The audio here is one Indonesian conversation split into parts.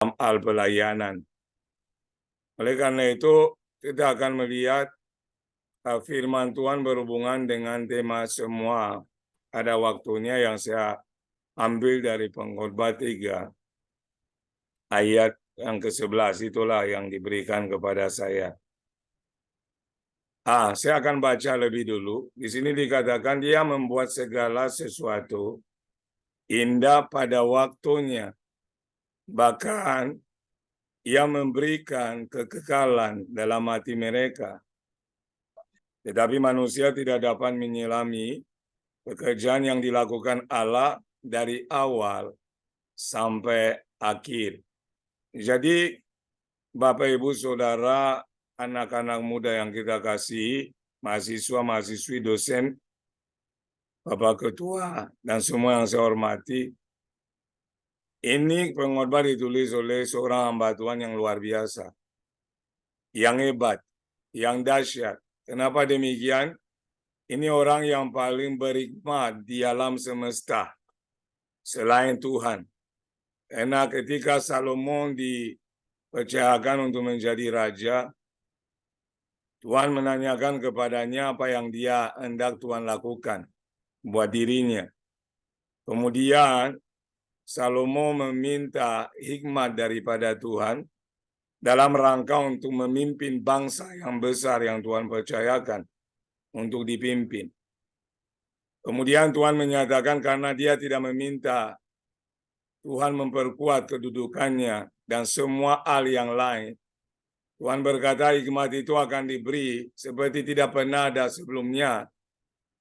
hal pelayanan. Oleh karena itu, kita akan melihat firman Tuhan berhubungan dengan tema semua ada waktunya yang saya ambil dari Pengkhotbah 3. Ayat yang ke-11 itulah yang diberikan kepada saya. Saya akan baca lebih dulu. Di sini dikatakan dia membuat segala sesuatu indah pada waktunya. Bahkan ia memberikan kekekalan dalam hati mereka. Tetapi manusia tidak dapat menyelami pekerjaan yang dilakukan Allah dari awal sampai akhir. Jadi, Bapak, Ibu, Saudara, anak-anak muda yang kita kasih, mahasiswa-mahasiswi, dosen, Bapak Ketua, dan semua yang saya hormati, ini pengkhotbah ditulis oleh seorang hamba Tuhan yang luar biasa, yang hebat, yang dahsyat. Kenapa demikian? Ini orang yang paling berhikmat di alam semesta selain Tuhan. Karena ketika Salomon dipercayakan untuk menjadi raja, Tuhan menanyakan kepadanya apa yang dia hendak Tuhan lakukan buat dirinya. Kemudian Salomo meminta hikmat daripada Tuhan dalam rangka untuk memimpin bangsa yang besar yang Tuhan percayakan untuk dipimpin. Kemudian Tuhan menyatakan karena dia tidak meminta Tuhan memperkuat kedudukannya dan semua hal yang lain, Tuhan berkata hikmat itu akan diberi seperti tidak pernah ada sebelumnya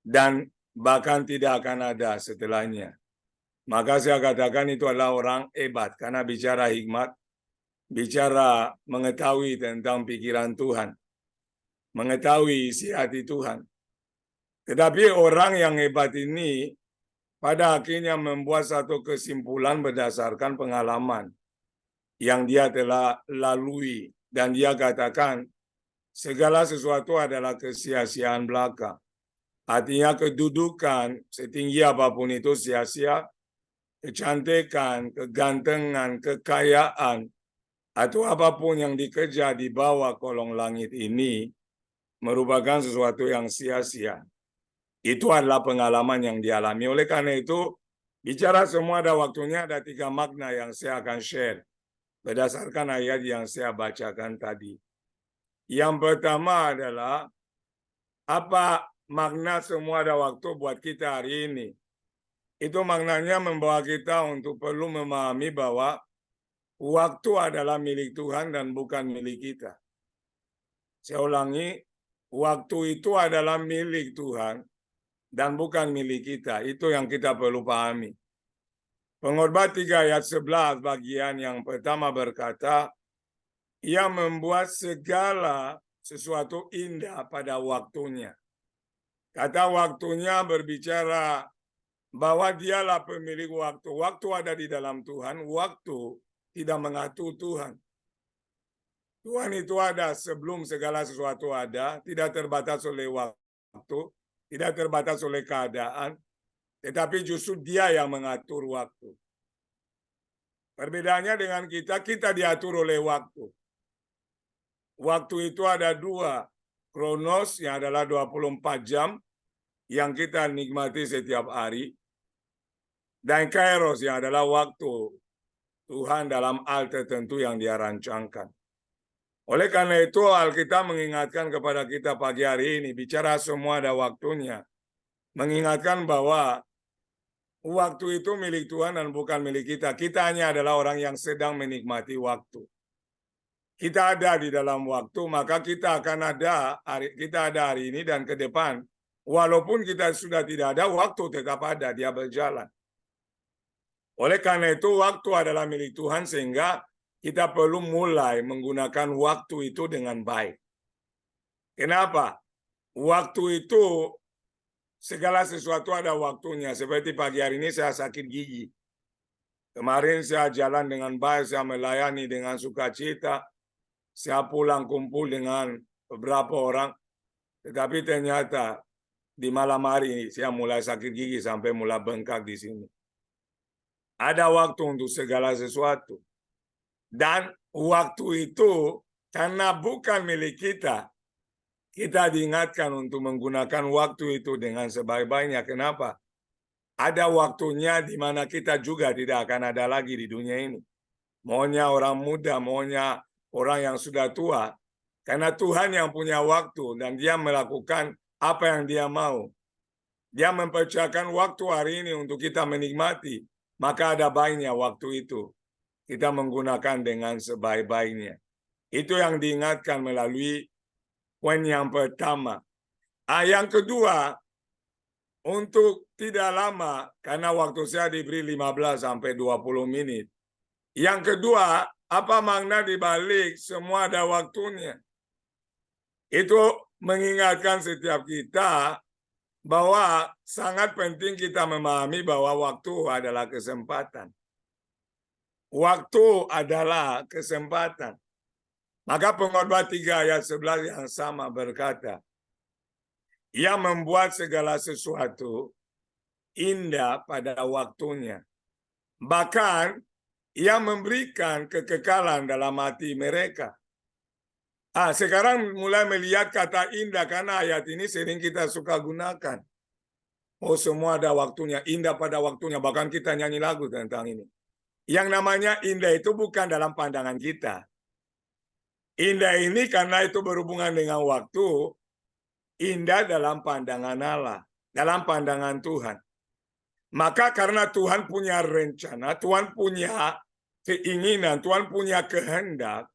dan bahkan tidak akan ada setelahnya. Maka saya katakan itu adalah orang hebat karena bicara hikmat, bicara mengetahui tentang pikiran Tuhan, mengetahui isi hati Tuhan. Tetapi orang yang hebat ini pada akhirnya membuat satu kesimpulan berdasarkan pengalaman yang dia telah lalui. Dan dia katakan, segala sesuatu adalah kesia-siaan belaka. Artinya kedudukan setinggi apapun itu sia-sia, kecantikan, kegantengan, kekayaan, atau apapun yang dikejar di bawah kolong langit ini merupakan sesuatu yang sia-sia. Itu adalah pengalaman yang dialami. Oleh karena itu, bicara semua ada waktunya, ada 3 makna yang saya akan share berdasarkan ayat yang saya bacakan tadi. Yang pertama adalah, apa makna semua ada waktu buat kita hari ini? Itu maknanya membawa kita untuk perlu memahami bahwa waktu adalah milik Tuhan dan bukan milik kita. Saya ulangi, waktu itu adalah milik Tuhan dan bukan milik kita. Itu yang kita perlu pahami. Pengkhotbah 3 ayat 11 bagian yang pertama berkata, ia membuat segala sesuatu indah pada waktunya. Kata waktunya berbicara bahwa dialah pemilik waktu. Waktu ada di dalam Tuhan, waktu tidak mengatur Tuhan. Tuhan itu ada sebelum segala sesuatu ada, tidak terbatas oleh waktu, tidak terbatas oleh keadaan, tetapi justru dia yang mengatur waktu. Perbedaannya dengan kita diatur oleh waktu. Waktu itu ada 2, Kronos yang adalah 24 jam yang kita nikmati setiap hari, dan Kairos yang adalah waktu Tuhan dalam hal tertentu yang dia rancangkan. Oleh karena itu Alkitab mengingatkan kepada kita pagi hari ini, bicara semua ada waktunya, mengingatkan bahwa waktu itu milik Tuhan dan bukan milik kita. Kita hanya adalah orang yang sedang menikmati waktu. Kita ada di dalam waktu, maka kita akan ada hari ini dan ke depan. Walaupun kita sudah tidak ada, waktu tetap ada, dia berjalan. Oleh karena itu, waktu adalah milik Tuhan sehingga kita perlu mulai menggunakan waktu itu dengan baik. Kenapa? Waktu itu segala sesuatu ada waktunya. Seperti pagi hari ini saya sakit gigi. Kemarin saya jalan dengan baik, saya melayani dengan sukacita. Saya pulang kumpul dengan beberapa orang. Tetapi ternyata di malam hari saya mulai sakit gigi sampai mulai bengkak di sini. Ada waktu untuk segala sesuatu. Dan waktu itu karena bukan milik kita, kita diingatkan untuk menggunakan waktu itu dengan sebaik-baiknya. Kenapa? Ada waktunya di mana kita juga tidak akan ada lagi di dunia ini. Maunya orang muda, maunya orang yang sudah tua. Karena Tuhan yang punya waktu dan dia melakukan apa yang dia mau. Dia mempercayakan waktu hari ini untuk kita menikmati. Maka ada baiknya waktu itu kita menggunakan dengan sebaik-baiknya. Itu yang diingatkan melalui poin yang pertama. Yang kedua, untuk tidak lama, karena waktu saya diberi 15 sampai 20 menit. Yang kedua, apa makna dibalik semua ada waktunya? Itu mengingatkan setiap kita bahwa sangat penting kita memahami bahwa waktu adalah kesempatan. Waktu adalah kesempatan. Maka Pengkhotbah 3 ayat 11 yang sama berkata, Ia membuat segala sesuatu indah pada waktunya. Bahkan Ia memberikan kekekalan dalam hati mereka. Sekarang mulai melihat kata indah karena ayat ini sering kita suka gunakan. Oh, semua ada waktunya, indah pada waktunya. Bahkan kita nyanyi lagu tentang ini. Yang namanya indah itu bukan dalam pandangan kita. Indah ini karena itu berhubungan dengan waktu, indah dalam pandangan Allah, dalam pandangan Tuhan. Maka karena Tuhan punya rencana, Tuhan punya keinginan, Tuhan punya kehendak,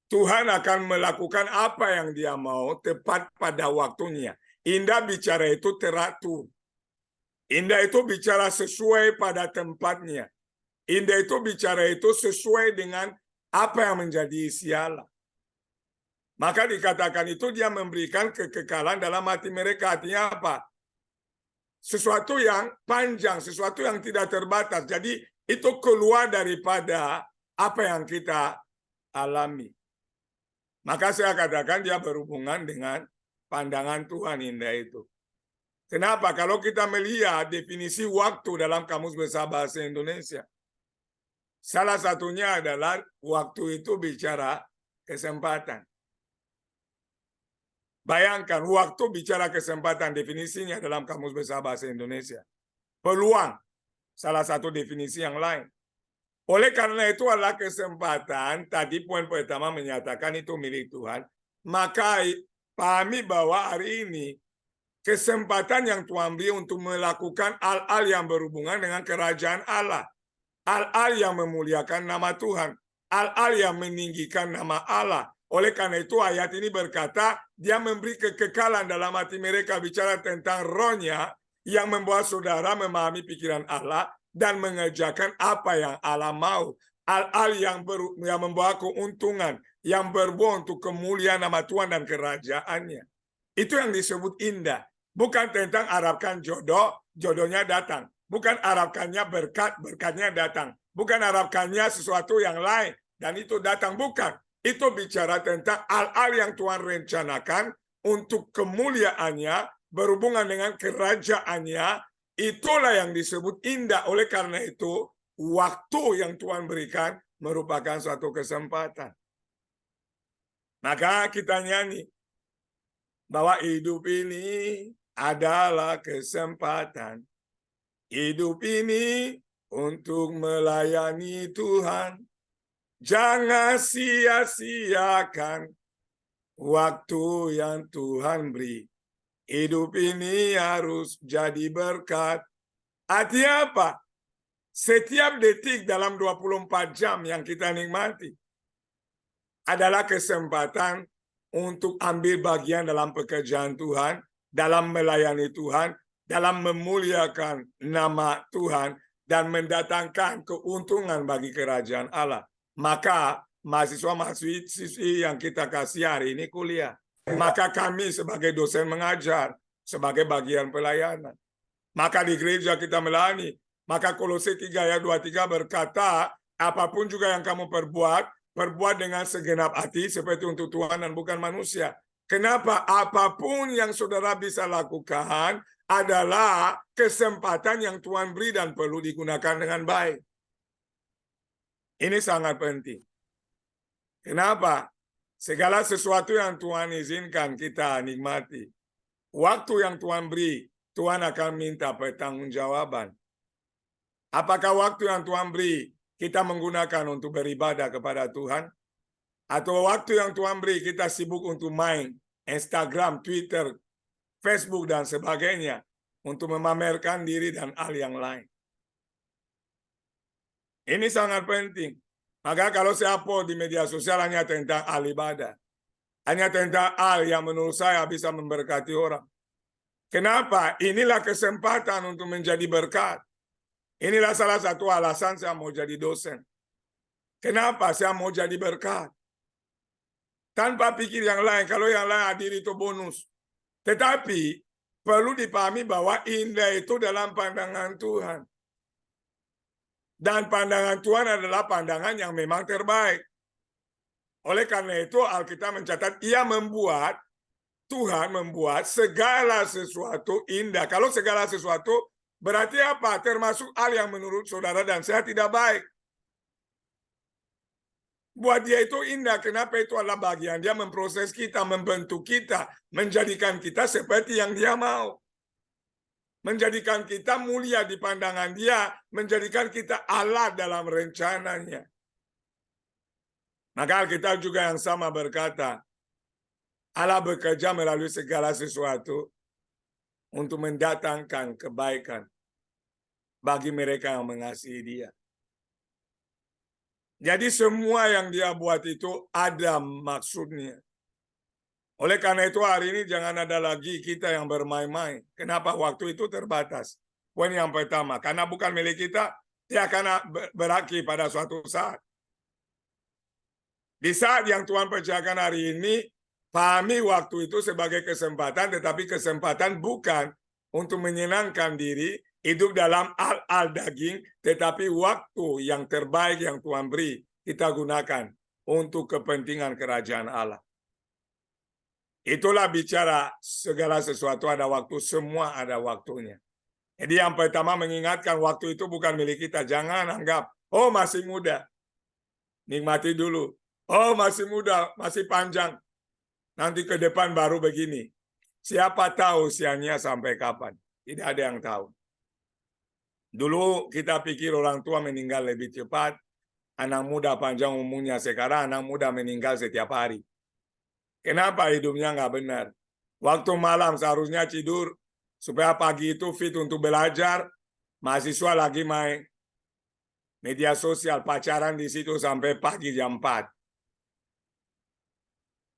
Tuhan akan melakukan apa yang dia mau tepat pada waktunya. Indah bicara itu teratur. Indah itu bicara sesuai pada tempatnya. Indah itu bicara itu sesuai dengan apa yang menjadi isi Allah. Maka dikatakan itu dia memberikan kekekalan dalam hati mereka. Artinya apa? Sesuatu yang panjang, sesuatu yang tidak terbatas. Jadi itu keluar daripada apa yang kita alami. Maka saya katakan dia berhubungan dengan pandangan Tuhan indah itu. Kenapa? Kalau kita melihat definisi waktu dalam Kamus Besar Bahasa Indonesia, salah satunya adalah waktu itu bicara kesempatan. Bayangkan, waktu bicara kesempatan, definisinya dalam Kamus Besar Bahasa Indonesia. Peluang, salah satu definisi yang lain. Oleh karena itu adalah kesempatan, tadi poin pertama menyatakan itu milik Tuhan, maka pahami bahwa hari ini, kesempatan yang Tuhan beri untuk melakukan hal-hal yang berhubungan dengan kerajaan Allah. Hal-hal yang memuliakan nama Tuhan. Hal-hal yang meninggikan nama Allah. Oleh karena itu ayat ini berkata, dia memberi kekekalan dalam hati mereka, bicara tentang rohnya yang membuat saudara memahami pikiran Allah dan mengerjakan apa yang Allah mau. Hal-hal yang membawa keuntungan, yang berbuah untuk kemuliaan nama Tuhan dan kerajaannya. Itu yang disebut indah. Bukan tentang harapkan jodoh, jodohnya datang. Bukan harapkannya berkat, berkatnya datang. Bukan harapkannya sesuatu yang lain, dan itu datang. Bukan. Itu bicara tentang hal-hal yang Tuhan rencanakan untuk kemuliaannya, berhubungan dengan kerajaannya. Itulah yang disebut indah. Oleh karena itu, waktu yang Tuhan berikan merupakan suatu kesempatan. Maka kita nyanyi bahwa hidup ini adalah kesempatan. Hidup ini untuk melayani Tuhan. Jangan sia-siakan waktu yang Tuhan beri. Hidup ini harus jadi berkat. Artinya apa? Setiap detik dalam 24 jam yang kita nikmati adalah kesempatan untuk ambil bagian dalam pekerjaan Tuhan, dalam melayani Tuhan, dalam memuliakan nama Tuhan, dan mendatangkan keuntungan bagi kerajaan Allah. Maka mahasiswa-mahasiswi yang kita kasih hari ini kuliah. Maka kami sebagai dosen mengajar, sebagai bagian pelayanan. Maka di gereja kita melayani. Maka Kolose 3 ayat 23 berkata, apapun juga yang kamu perbuat dengan segenap hati seperti untuk Tuhan dan bukan manusia. Kenapa? Apapun yang saudara bisa lakukan adalah kesempatan yang Tuhan beri dan perlu digunakan dengan baik. Ini sangat penting. Kenapa? Segala sesuatu yang Tuhan izinkan kita nikmati. Waktu yang Tuhan beri, Tuhan akan minta pertanggungjawaban. Apakah waktu yang Tuhan beri kita menggunakan untuk beribadah kepada Tuhan? Atau waktu yang Tuhan beri kita sibuk untuk main Instagram, Twitter, Facebook, dan sebagainya untuk memamerkan diri dan hal yang lain? Ini sangat penting. Maka kalau saya upload di media sosial hanya tentang hal ibadah, hanya tentang hal yang menurut saya bisa memberkati orang. Kenapa? Inilah kesempatan untuk menjadi berkat. Inilah salah satu alasan saya mau jadi dosen. Kenapa saya mau jadi berkat? Tanpa pikir yang lain, kalau yang lain hadir itu bonus. Tetapi perlu dipahami bahwa indah itu dalam pandangan Tuhan. Dan pandangan Tuhan adalah pandangan yang memang terbaik. Oleh karena itu Alkitab mencatat Tuhan membuat segala sesuatu indah. Kalau segala sesuatu berarti apa? Termasuk hal yang menurut saudara dan saya tidak baik. Buat dia itu indah. Kenapa? Itu adalah bagian dia memproses kita, membentuk kita, menjadikan kita seperti yang dia mau. Menjadikan kita mulia di pandangan dia, menjadikan kita Allah dalam rencananya. Maka Alkitab juga yang sama berkata, Allah bekerja melalui segala sesuatu untuk mendatangkan kebaikan bagi mereka yang mengasihi dia. Jadi semua yang dia buat itu ada maksudnya. Oleh karena itu hari ini jangan ada lagi kita yang bermain-main. Kenapa? Waktu itu terbatas. Poin yang pertama, karena bukan milik kita, dia akan berakhir pada suatu saat. Di saat yang Tuhan percayakan hari ini, pahami waktu itu sebagai kesempatan, tetapi kesempatan bukan untuk menyenangkan diri, hidup dalam hal-hal daging, tetapi waktu yang terbaik yang Tuhan beri, kita gunakan untuk kepentingan kerajaan Allah. Itulah bicara segala sesuatu ada waktu, semua ada waktunya. Jadi yang pertama mengingatkan waktu itu bukan milik kita. Jangan anggap, oh masih muda. Nikmati dulu. Oh masih muda, masih panjang. Nanti ke depan baru begini. Siapa tahu usianya sampai kapan? Tidak ada yang tahu. Dulu kita pikir orang tua meninggal lebih cepat. Anak muda panjang umurnya, sekarang anak muda meninggal setiap hari. Kenapa hidupnya nggak benar? Waktu malam seharusnya tidur supaya pagi itu fit untuk belajar. Mahasiswa lagi main media sosial, pacaran di situ sampai pagi jam 4.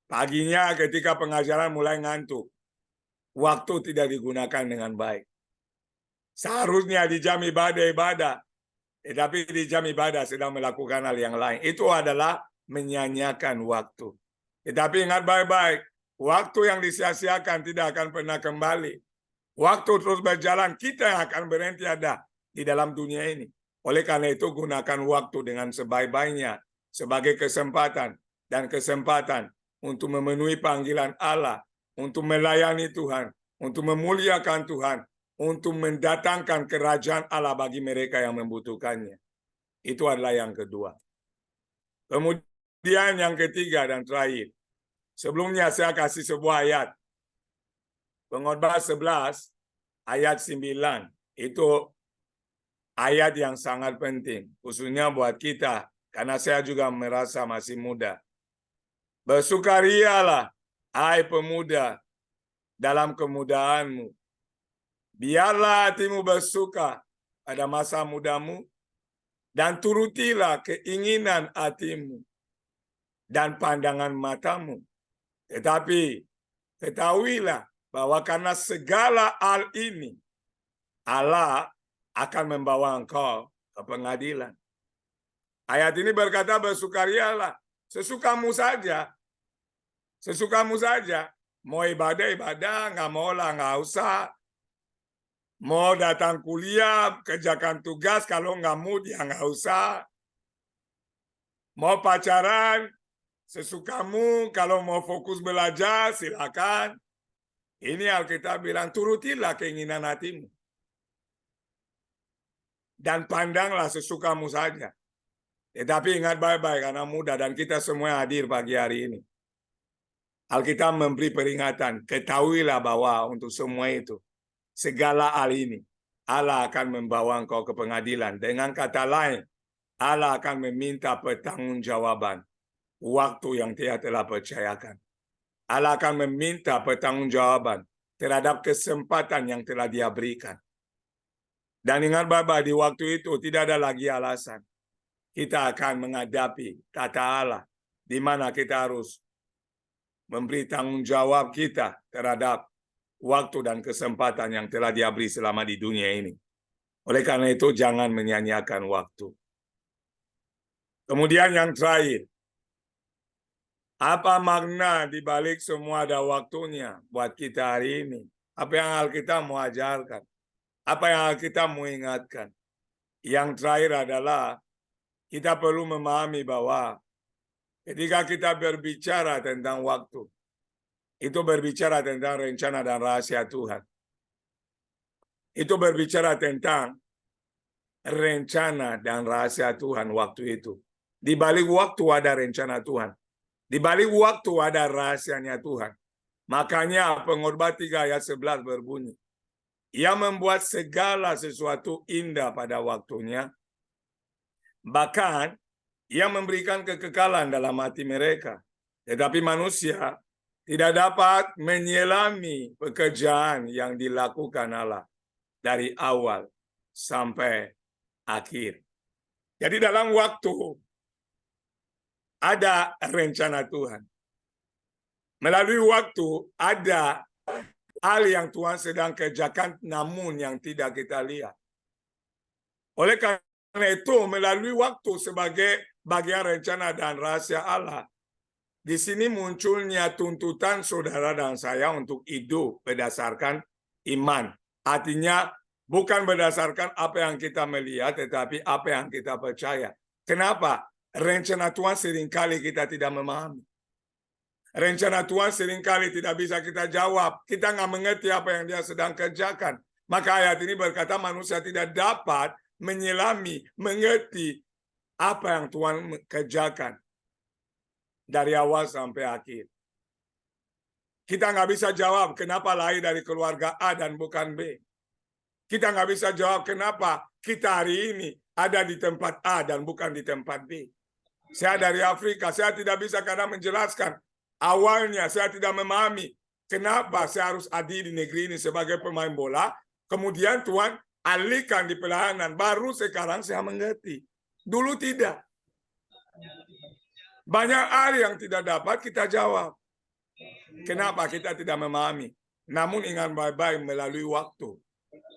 Paginya ketika pengajaran mulai ngantuk. Waktu tidak digunakan dengan baik. Seharusnya di jam ibadah. Tetapi di jam ibadah sedang melakukan hal yang lain. Itu adalah menyanyiakan waktu. Tetapi ingat baik-baik, waktu yang disia-siakan tidak akan pernah kembali. Waktu terus berjalan, kita yang akan berhenti ada di dalam dunia ini. Oleh karena itu, gunakan waktu dengan sebaik-baiknya sebagai kesempatan dan kesempatan untuk memenuhi panggilan Allah, untuk melayani Tuhan, untuk memuliakan Tuhan, untuk mendatangkan kerajaan Allah bagi mereka yang membutuhkannya. Itu adalah yang kedua. Kemudian yang ketiga dan terakhir. Sebelumnya saya kasih sebuah ayat. Pengkhotbah 11 ayat 9. Itu ayat yang sangat penting. Khususnya buat kita. Karena saya juga merasa masih muda. Bersukarialah, hai pemuda, dalam kemudaanmu. Biarlah hatimu bersuka pada masa mudamu. Dan turutilah keinginan hatimu dan pandangan matamu. Tetapi ketahuilah bahwa karena segala hal ini, Allah akan membawa engkau ke pengadilan. Ayat ini berkata bersukarialah, sesukamu saja. Sesukamu saja. Mau ibadah, nggak mau lah, nggak usah. Mau datang kuliah, kerjakan tugas, kalau nggak mood ya nggak usah. Mau pacaran, sesukamu, kalau mau fokus belajar, silakan. Ini Alkitab bilang, turutilah keinginan hatimu. Dan pandanglah sesukamu saja. Tetapi ingat baik-baik karena muda dan kita semua hadir pagi hari ini. Alkitab memberi peringatan, ketahuilah bahwa untuk semua itu, segala hal ini, Allah akan membawa engkau ke pengadilan. Dengan kata lain, Allah akan meminta pertanggungjawaban waktu yang Dia telah percayakan. Allah akan meminta pertanggungjawaban terhadap kesempatan yang telah Dia berikan. Dan ingat baik-baik, di waktu itu tidak ada lagi alasan. Kita akan menghadapi kata Allah, di mana kita harus memberi tanggung jawab kita terhadap waktu dan kesempatan yang telah Dia beri selama di dunia ini. Oleh karena itu, jangan menyanyiakan waktu. Kemudian yang terakhir, apa makna di balik semua ada waktunya buat kita hari ini? Apa yang Alkitab mau ajarkan? Apa yang Alkitab mau ingatkan? Yang terakhir adalah kita perlu memahami bahwa ketika kita berbicara tentang waktu, itu berbicara tentang rencana dan rahasia Tuhan. Itu berbicara tentang rencana dan rahasia Tuhan waktu itu. Di balik waktu ada rencana Tuhan. Di balik waktu ada rahasianya Tuhan. Makanya Pengkhotbah 3 ayat 11 berbunyi, Ia membuat segala sesuatu indah pada waktunya. Bahkan Ia memberikan kekekalan dalam hati mereka. Tetapi manusia tidak dapat menyelami pekerjaan yang dilakukan Allah dari awal sampai akhir. Jadi dalam waktu ada rencana Tuhan. Melalui waktu ada hal yang Tuhan sedang kerjakan namun yang tidak kita lihat. Oleh karena itu, melalui waktu sebagai bagian rencana dan rahasia Allah, di sini munculnya tuntutan saudara dan saya untuk hidup berdasarkan iman. Artinya bukan berdasarkan apa yang kita melihat, tetapi apa yang kita percaya. Kenapa? Rencana Tuhan seringkali kita tidak memahami. Rencana Tuhan seringkali tidak bisa kita jawab. Kita nggak mengerti apa yang Dia sedang kerjakan. Maka ayat ini berkata manusia tidak dapat menyelami, mengerti apa yang Tuhan kerjakan dari awal sampai akhir. Kita nggak bisa jawab kenapa lahir dari keluarga A dan bukan B. Kita nggak bisa jawab kenapa kita hari ini ada di tempat A dan bukan di tempat B. Saya dari Afrika, saya tidak bisa kadang menjelaskan. Awalnya saya tidak memahami kenapa saya harus hadir di negeri ini sebagai pemain bola. Kemudian Tuhan alihkan di pelayanan. Baru sekarang saya mengerti. Dulu tidak. Banyak hal yang tidak dapat kita jawab. Kenapa kita tidak memahami? Namun ingat baik-baik melalui waktu.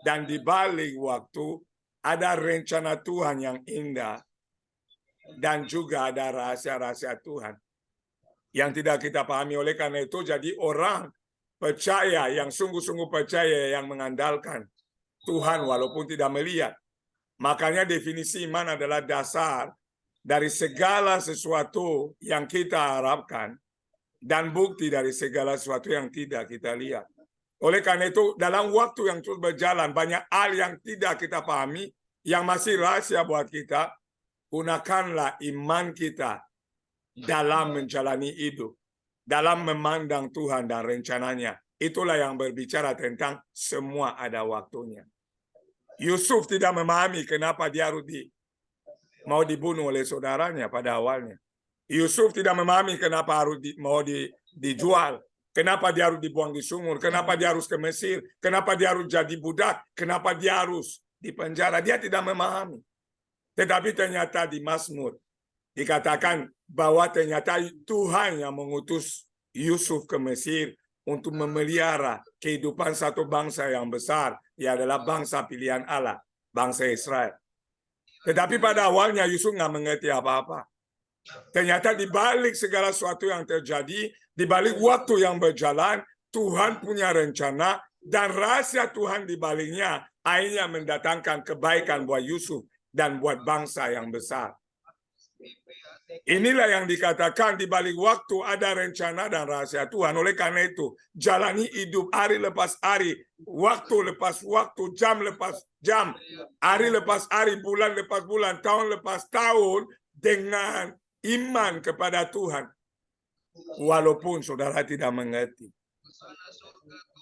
Dan di balik waktu ada rencana Tuhan yang indah. Dan juga ada rahasia-rahasia Tuhan yang tidak kita pahami. Oleh karena itu jadi orang percaya, yang sungguh-sungguh percaya, yang mengandalkan Tuhan walaupun tidak melihat. Makanya definisi iman adalah dasar dari segala sesuatu yang kita harapkan dan bukti dari segala sesuatu yang tidak kita lihat. Oleh karena itu dalam waktu yang terus berjalan banyak hal yang tidak kita pahami, yang masih rahasia buat kita. Gunakanlah iman kita dalam menjalani hidup, dalam memandang Tuhan dan rencananya. Itulah yang berbicara tentang semua ada waktunya. Yusuf tidak memahami kenapa dia harus mau dibunuh oleh saudaranya pada awalnya. Yusuf tidak memahami kenapa harus mau dijual. Kenapa dia harus dibuang di sumur. Kenapa dia harus ke Mesir. Kenapa dia harus jadi budak. Kenapa dia harus dipenjara. Dia tidak memahami. Tetapi ternyata di Mazmur dikatakan bahwa ternyata Tuhan yang mengutus Yusuf ke Mesir untuk memelihara kehidupan satu bangsa yang besar. Ia adalah bangsa pilihan Allah, bangsa Israel. Tetapi pada awalnya Yusuf nggak mengerti apa-apa. Ternyata di balik segala sesuatu yang terjadi, di balik waktu yang berjalan, Tuhan punya rencana dan rahasia Tuhan di baliknya akhirnya mendatangkan kebaikan buat Yusuf dan buat bangsa yang besar. Inilah yang dikatakan di balik waktu ada rencana dan rahasia Tuhan. Oleh karena itu, jalani hidup hari lepas hari, waktu lepas waktu, jam lepas jam, hari lepas hari, bulan lepas bulan, tahun lepas tahun, dengan iman kepada Tuhan, walaupun saudara tidak mengerti.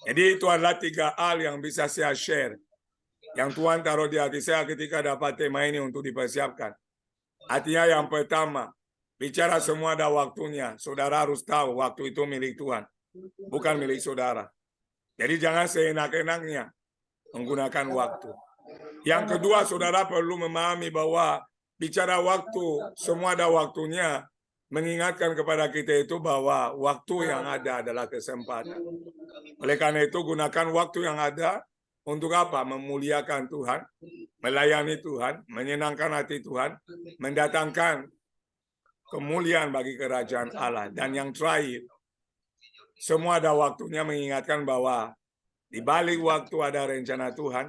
Jadi itu adalah 3 hal yang bisa saya share, yang Tuhan taruh di hati saya ketika dapat tema ini untuk dipersiapkan. Artinya yang pertama, bicara semua ada waktunya. Saudara harus tahu waktu itu milik Tuhan, bukan milik saudara. Jadi jangan seenak-enaknya menggunakan waktu. Yang kedua, saudara perlu memahami bahwa bicara waktu, semua ada waktunya, mengingatkan kepada kita itu bahwa waktu yang ada adalah kesempatan. Oleh karena itu, gunakan waktu yang ada untuk apa? Memuliakan Tuhan, melayani Tuhan, menyenangkan hati Tuhan, mendatangkan kemuliaan bagi kerajaan Allah. Dan yang terakhir, semua ada waktunya, mengingatkan bahwa di balik waktu ada rencana Tuhan,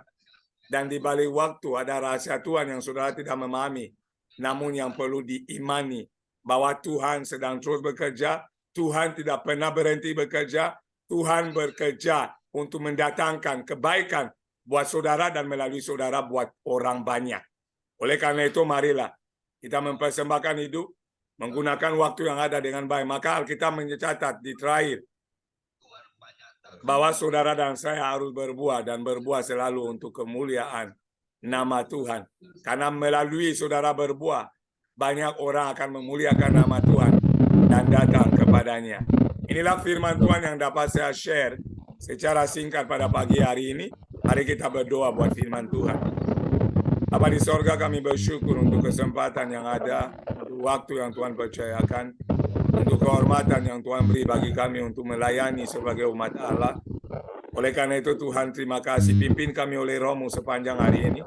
dan di balik waktu ada rahasia Tuhan yang saudara tidak memahami, namun yang perlu diimani bahwa Tuhan sedang terus bekerja, Tuhan tidak pernah berhenti bekerja, Tuhan bekerja untuk mendatangkan kebaikan buat saudara dan melalui saudara buat orang banyak. Oleh karena itu, marilah kita mempersembahkan hidup, menggunakan waktu yang ada dengan baik. Maka Alkitab mencatat di terakhir bahwa saudara dan saya harus berbuah, dan berbuah selalu untuk kemuliaan nama Tuhan. Karena melalui saudara berbuah, banyak orang akan memuliakan nama Tuhan dan datang kepadanya. Inilah firman Tuhan yang dapat saya share secara singkat pada pagi hari ini. Mari kita berdoa buat firman Tuhan. Bapa di sorga, kami bersyukur untuk kesempatan yang ada, untuk waktu yang Tuhan percayakan, untuk kehormatan yang Tuhan beri bagi kami untuk melayani sebagai umat Allah. Oleh karena itu Tuhan, terima kasih, pimpin kami oleh Roh-Mu sepanjang hari ini,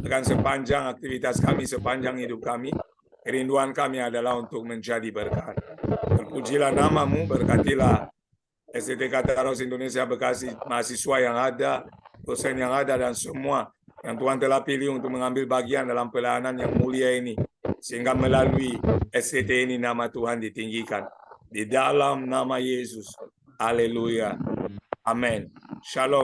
akan sepanjang aktivitas kami, sepanjang hidup kami. Kerinduan kami adalah untuk menjadi berkat. Terpujilah nama-Mu, berkatilah SDT Kataros Indonesia Bekasi, mahasiswa yang ada, dosen yang ada, dan semua yang Tuhan telah pilih untuk mengambil bagian dalam pelayanan yang mulia ini, sehingga melalui SDT ini nama Tuhan ditinggikan. Di dalam nama Yesus. Haleluya. Amin. Shalom.